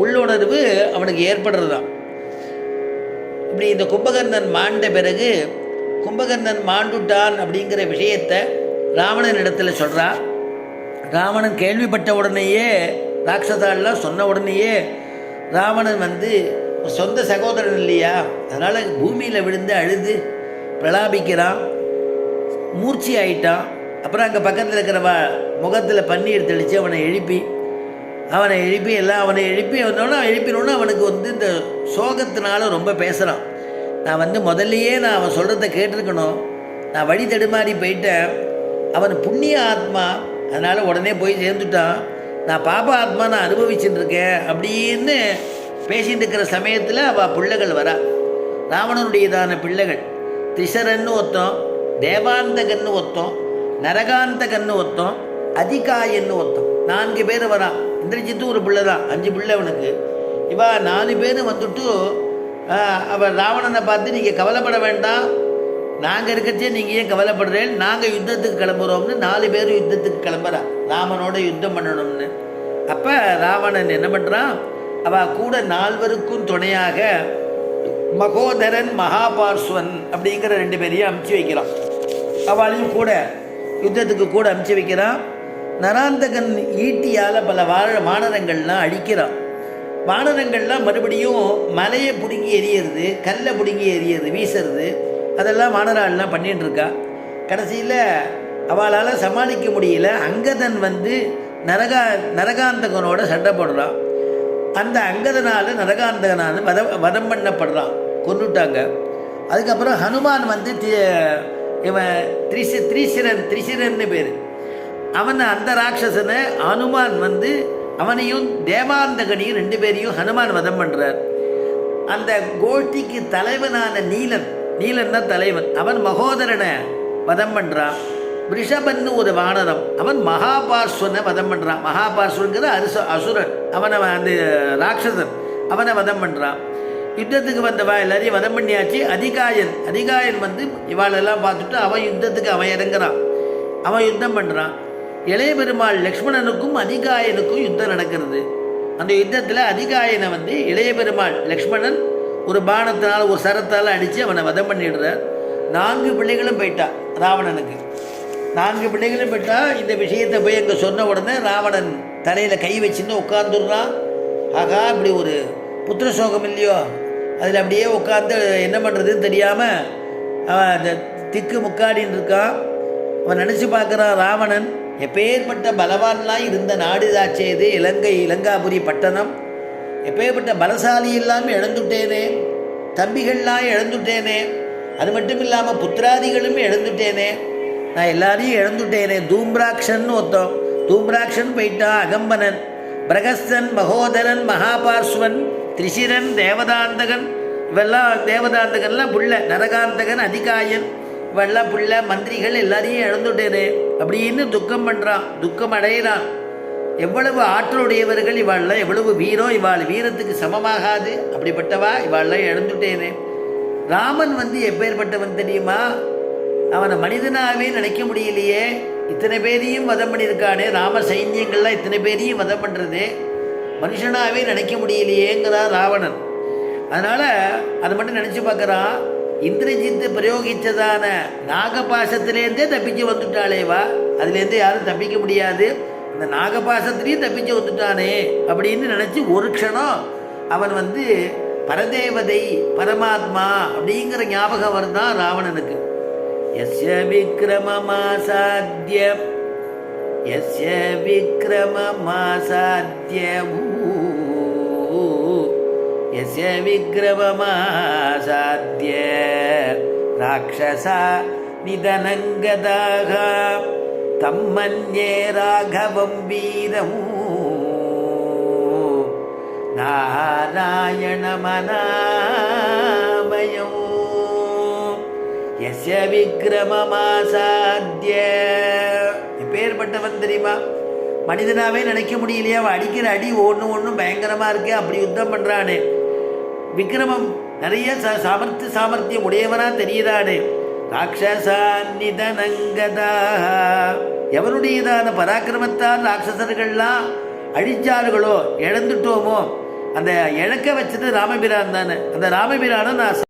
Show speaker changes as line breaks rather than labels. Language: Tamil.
உள்ளுணர்வு அவனுக்கு ஏற்படுறது தான். இப்படி இந்த கும்பகர்ணன் மாண்ட பிறகு கும்பகர்ணன் மாண்டுட்டான் அப்படிங்கிற விஷயத்தை ராவணன் இடத்துல சொல்கிறான். ராவணன் கேள்விப்பட்ட உடனேயே, ராட்சதாலாம் சொன்ன உடனேயே ராவணன் சொந்த சகோதரன் இல்லையா, அதனால் பூமியில் விழுந்து அழுது பிரலாபிக்கிறான், மூர்ச்சி ஆயிட்டான். அப்புறம் அங்கே பக்கத்தில் இருக்கிற முகத்தில் பன்னீர் தெளித்து அவனை எழுப்பி எல்லாம் அவனை எழுப்பினோன்னு அவனுக்கு இந்த சோகத்தினால ரொம்ப பேசுகிறான். நான் முதல்லையே நான் அவன் சொல்கிறத கேட்டிருக்கணும், நான் வழி தடுமாறி போயிட்டேன், அவன் புண்ணிய ஆத்மா, அதனால் உடனே போய் சேர்ந்துட்டான், நான் பாப ஆத்மா நான் அனுபவிச்சுட்டு இருக்கேன் அப்படின்னு பேசிகிட்டு இருக்கிற சமயத்தில் அவள் பிள்ளைகள் வரா. ராவணனுடையதான பிள்ளைகள் திசரன்னு ஒருத்தன், தேவாந்தகன்னு ஒருத்தன், நரகாந்தகன்னு ஒருத்தன், அதிகாயன்னு ஒருத்தன், 4 பேர் வரான். இந்திரஜித்து ஒரு பிள்ளை தான், 5 பிள்ளை அவனுக்கு. இவா 4 பேர் அவள் ராவணனை பார்த்து, நீங்கள் கவலைப்பட வேண்டாம், நாங்கள் இருக்கச்சே நீங்கள் ஏன் கவலைப்படுறேன், நாங்கள் யுத்தத்துக்கு கிளம்புறோம்னு 4 பேர் யுத்தத்துக்கு கிளம்புறா, ராமனோட யுத்தம் பண்ணணும்னு. அப்போ ராவணன் என்ன பண்ணுறான், அவள் கூட 4 துணையாக மகோதரன் மகாபார்ஸ்வன் அப்படிங்கிற 2 பேரையும் அமுச்சு வைக்கிறான். அவளையும் கூட யுத்தத்துக்கு கூட அமுச்சு வைக்கிறான். நராந்தகன் ஈட்டியால் பல வானரங்கள்லாம் அழிக்கிறான். வானரங்கள்லாம் மறுபடியும் மலையை பிடுங்கி எறியறது, கல்லை பிடுங்கி எறியறது, வீசுறது, அதெல்லாம் வானராள்லாம் பண்ணிகிட்டு இருக்கா. கடைசியில் அவளால் சமாளிக்க முடியல. அங்கதன் நரகாந்தகனோட சண்டை போடுறான். அந்த அங்கதனால் நரகாந்தகனான வதம் பண்ணப்படுறான், கொண்டுட்டாங்க. அதுக்கப்புறம் ஹனுமான் இவன் திரிசிரன்னு பேர், அவன் அந்த ராட்சசனை ஹனுமான் அவனையும் தேவாந்தகனையும் 2 பேரையும் ஹனுமான் வதம் பண்ணுறார். அந்த கோஷ்டிக்கு தலைவனான நீலன் தான் தலைவன், அவன் மகோதரனை வதம் பண்ணுறான். ரிஷபன்னு ஒரு வானரம், அவன் மகாபார்ஸ்வனை வதம் பண்ணுறான். மகாபார்ஸ்வன்கிற அசுரன், அவனை அந்த ராட்சசன் அவனை வதம் பண்ணுறான். யுத்தத்துக்கு வந்தவா எல்லாரையும் வதம் பண்ணியாச்சு. அதிகாயன் இவாளெல்லாம் பார்த்துட்டு அவன் யுத்தத்துக்கு அவன் இறங்குறான், அவன் யுத்தம் பண்ணுறான். இளைய பெருமாள் லக்ஷ்மணனுக்கும் அதிகாயனுக்கும் யுத்தம் நடக்கிறது. அந்த யுத்தத்தில் அதிகாயனை இளைய பெருமாள் லக்ஷ்மணன் ஒரு பானத்தினால் ஒரு சரத்தால் அடித்து அவனை வதம் பண்ணிடுறார். 4 பிள்ளைகளும் போயிட்டா ராவணனுக்கு. 4 பிள்ளைகளும் போயிட்டா. இந்த விஷயத்தை போய் அங்கே சொன்ன உடனே ராவணன் தலையில் கை வச்சுன்னு உட்காந்துடுறான். ஆகா, இப்படி ஒரு புத்திர சோகம் இல்லையோ, அதில் அப்படியே உட்காந்து என்ன பண்ணுறதுன்னு தெரியாமல் அவன் அந்த திக்கு முக்காடின்னு இருக்கான். அவன் நினச்சி பார்க்குறான், ராவணன் எப்பேற்பட்ட பலவான்லாம் இருந்த நாடு தாச்சே இது இலங்காபுரி பட்டணம், எப்பேற்பட்ட பலசாலி இல்லாமல் இழந்துட்டேனே, தம்பிகள்லாம் இழந்துட்டேனே, அது மட்டும் இல்லாமல் புத்திராதிகளும் இழந்துட்டேனே, நான் எல்லாரையும் இழந்துட்டேனே. தூம்ராக்ஷன் போயிட்டான். அகம்பனன், பிரகஸ்தன், மகோதரன், மகாபார்ஸ்வன், திரிசிரன், தேவதாந்தகன், தேவதாந்தகன்லாம் புள்ள, நரகாந்தகன், அதிகாயன், இவெல்லாம் புள்ள, மந்திரிகள் எல்லாரையும் இழந்துட்டேனே அப்படின்னு துக்கம் பண்ணுறான், துக்கம் அடையிறான். எவ்வளவு ஆற்றலுடையவர்கள் இவாள்லாம், எவ்வளவு வீரம், இவாள் வீரத்துக்கு சமமாகாது, அப்படிப்பட்டவா இவாள்லாம் இழந்துட்டேனே. ராமன் எப்பேற்பட்டவன் தெரியுமா, அவனை மனிதனாகவே நினைக்க முடியலையே, இத்தனை பேரையும் வதம் பண்ணியிருக்கானே, ராம சைன்யங்கள்லாம் இத்தனை பேரையும் வதம் பண்ணுறது மனுஷனாகவே நினைக்க முடியலையேங்கிறான் ராவணன். அதனால் அதை மட்டும் நினச்சி பார்க்குறான். இந்திரஜித்து பிரயோகித்ததான நாகபாசத்திலேருந்தே தப்பிச்சு வந்துட்டாளேவா, அதுலேருந்து யாரும் தப்பிக்க முடியாது, அந்த நாகபாசத்திலையும் தப்பிச்சு வந்துட்டானே அப்படின்னு நினச்சி ஒரு க்ஷணம் அவன் பரதேவதை, பரமாத்மா அப்படிங்கிற ஞாபகம் வருதான் ராவணனுக்கு. யஸ்ய விக்ரமமாசாத்ய யஸ்ய விக்ரமமாசாத்ய ராட்சசா நிதனங்கதாக தம்மன்யே ராகவம் வீரம் நாராயணமனாமயம். யஸ்ய விக்ரமமாசாத்ய, எப்பேற்பட்டவன் தெரியுமா, மனிதனாவே நினைக்க முடியலையா, அவன் அடிக்கிற அடி ஒன்றும் பயங்கரமாக இருக்கே, அப்படி யுத்தம் பண்ணுறானே, விக்ரமம் நிறைய சாமர்த்தியம் உடையவனா தெரியுதானே. ராட்சசாநிதனங்கதா, எவருடையதான பராக்கிரமத்தால் ராட்சசர்கள்லாம் அழிச்சார்களோ, இழந்துட்டோமோ, அந்த இழக்க வச்சது ராமபிரான் தானே. அந்த ராமபிரானை நான்